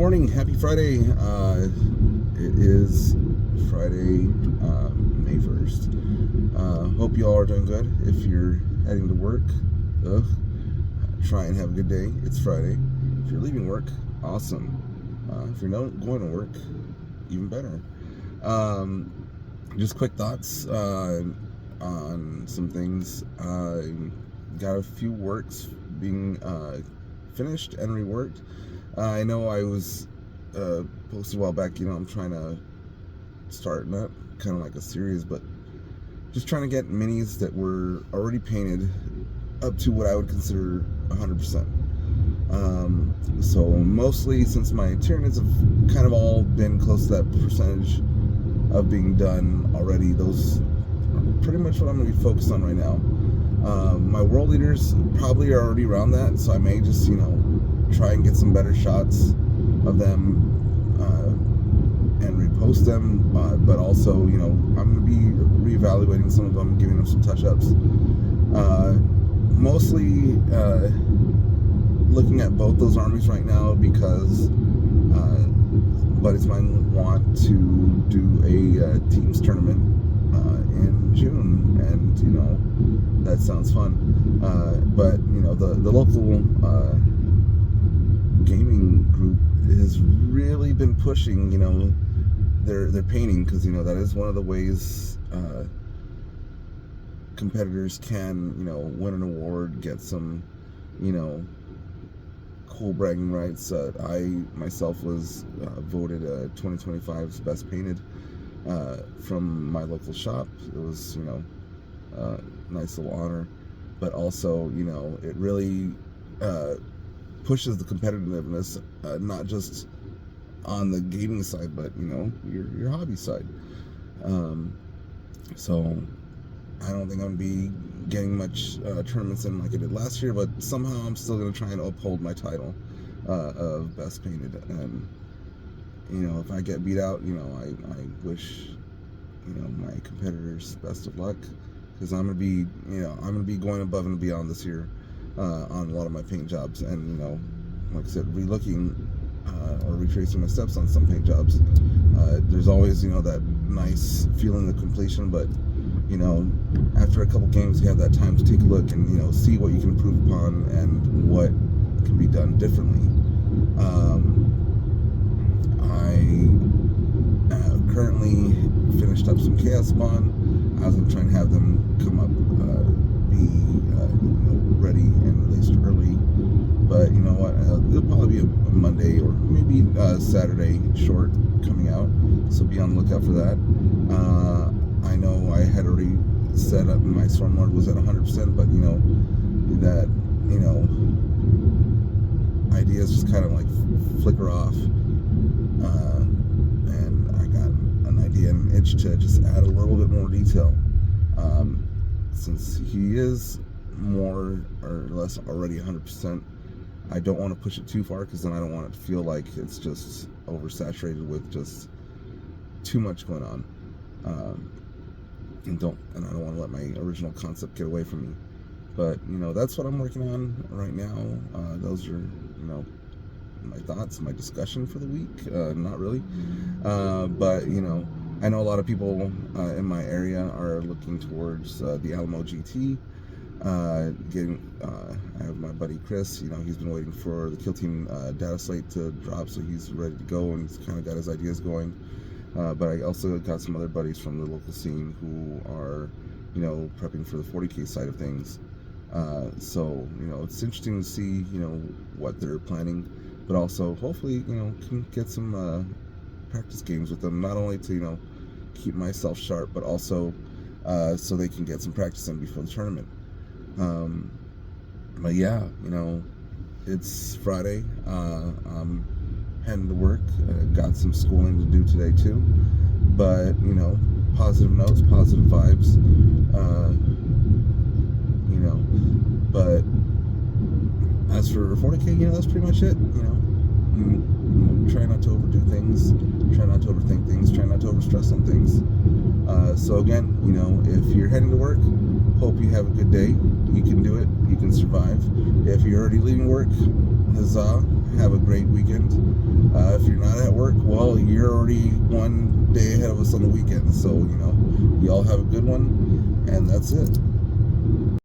morning. Happy Friday. It is Friday, May 1st. Hope you all are doing good. If you're heading to work, try and have a good day. It's Friday. If you're leaving work, awesome. If you're not going to work, even better. Just quick thoughts on some things. Got a few works being finished and reworked. I know I was posted a while back, I'm trying to start, not kind of like a series, but just trying to get minis that were already painted up to what I would consider 100%. So mostly, since my Tyranids have kind of all been close to that percentage of being done already, those are pretty much what I'm going to be focused on right now. My World Leaders probably are already around that, so I may just, try and get some better shots of them and repost them, but also, I'm going to be reevaluating some of them, giving them some touch-ups. Mostly looking at both those armies right now because buddies of mine want to do a teams tournament in June, and that sounds fun. But the local gaming group has really been pushing their painting, because that is one of the ways competitors can win an award, get some cool bragging rights. I myself was voted 2025's best painted from my local shop. It was nice little honor, but also it really pushes the competitiveness, not just on the gaming side, but your hobby side. So I don't think I'm gonna be getting much tournaments in like I did last year, but somehow I'm still gonna try and uphold my title of best painted. And if I get beat out, I wish my competitors best of luck, because I'm gonna be going above and beyond this year on a lot of my paint jobs. And like I said, relooking or retracing my steps on some paint jobs, there's always that nice feeling of completion, but after a couple games you have that time to take a look and see what you can improve upon and what can be done differently. I currently finished up some Chaos Spawn. I was going to try and have them come up, be ready and released early, but you know what, it'll probably be a Monday or maybe Saturday short coming out, so be on the lookout for that. I know I had already set up my Stormlord was at 100%, but that ideas just kind of like flicker off, and I got an idea, an itch to just add a little bit more detail, since he is more or less already 100%. I don't want to push it too far, because then I don't want it to feel like it's just oversaturated with just too much going on. And I don't want to let my original concept get away from me. But that's what I'm working on right now. Those are my thoughts, my discussion for the week. Not really, but I know a lot of people in my area are looking towards the Alamo GT. I have my buddy Chris. He's been waiting for the Kill Team data slate to drop, so he's ready to go, and he's kind of got his ideas going. But I also got some other buddies from the local scene who are, prepping for the 40K side of things. So, it's interesting to see, what they're planning, but also hopefully, can get some practice games with them, not only to, keep myself sharp, but also so they can get some practice in before the tournament. But yeah, it's Friday. I'm heading to work. Got some schooling to do today too, but positive notes, positive vibes. But as for 40K, that's pretty much it. Try not to overdo things, try not to overthink things, try not to overstress on things. So again, if you're heading to work, hope you have a good day. You can do it. You can survive. If you're already leaving work, huzzah, have a great weekend. If you're not at work, well, you're already one day ahead of us on the weekend. So, you all have a good one, and that's it.